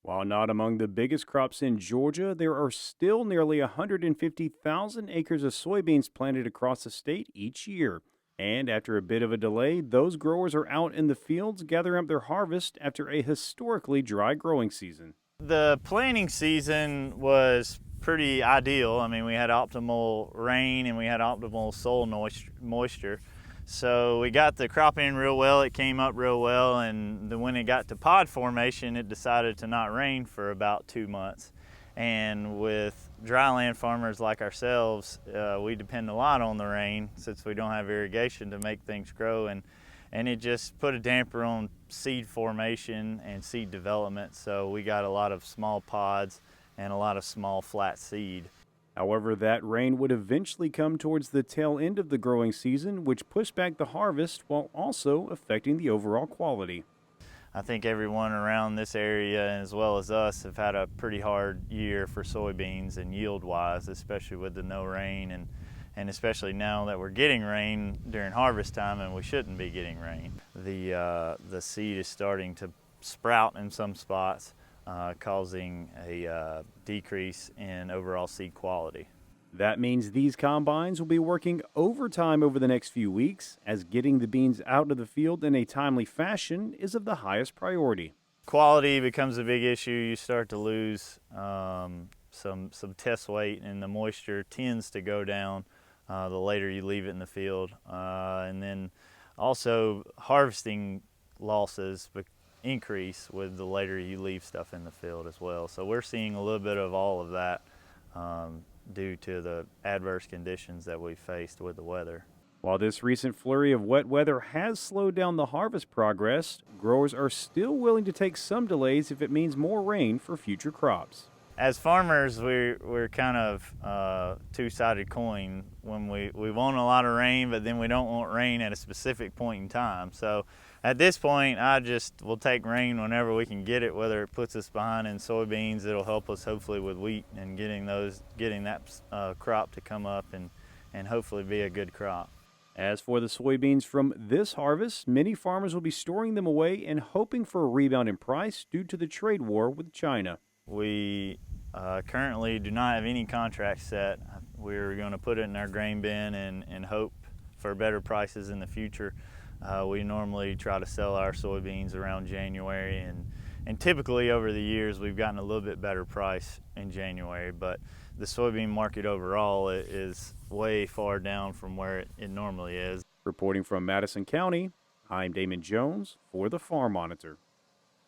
While not among the biggest crops in Georgia, there are still nearly 150,000 acres of soybeans planted across the state each year. And after a bit of a delay, those growers are out in the fields gathering up their harvest after a historically dry growing season. The planting season was pretty ideal. I mean, we had optimal rain and we had optimal soil moisture. So we got the crop in real well, it came up real well, and when it got to pod formation, it decided to not rain for about 2 months. And with dryland farmers like ourselves, we depend a lot on the rain since we don't have irrigation to make things grow, and it just put a damper on seed formation and seed development. So we got a lot of small pods and a lot of small flat seed. However, that rain would eventually come towards the tail end of the growing season, which pushed back the harvest while also affecting the overall quality. I think everyone around this area, as well as us, have had a pretty hard year for soybeans and yield-wise, especially with the no rain, and especially now that we're getting rain during harvest time and we shouldn't be getting rain. The seed is starting to sprout in some spots, causing a decrease in overall seed quality. That means these combines will be working overtime over the next few weeks, as getting the beans out of the field in a timely fashion is of the highest priority. Quality becomes a big issue. You start to lose some test weight, and the moisture tends to go down the later you leave it in the field. And then also harvesting losses increase with the later you leave stuff in the field as well. So we're seeing a little bit of all of that due to the adverse conditions that we faced with the weather. While this recent flurry of wet weather has slowed down the harvest progress, growers are still willing to take some delays if it means more rain for future crops. As farmers, we're kind of two-sided coin. When we want a lot of rain, but then we don't want rain at a specific point in time. So at this point, I just will take rain whenever we can get it, whether it puts us behind in soybeans. It'll help us hopefully with wheat and getting that crop to come up and hopefully be a good crop. As for the soybeans from this harvest, many farmers will be storing them away and hoping for a rebound in price due to the trade war with China. We currently do not have any contracts set. We're going to put it in our grain bin and hope for better prices in the future. We normally try to sell our soybeans around January, and typically over the years we've gotten a little bit better price in January, but the soybean market overall is way far down from where it normally is. Reporting from Madison County, I'm Damon Jones for the Farm Monitor.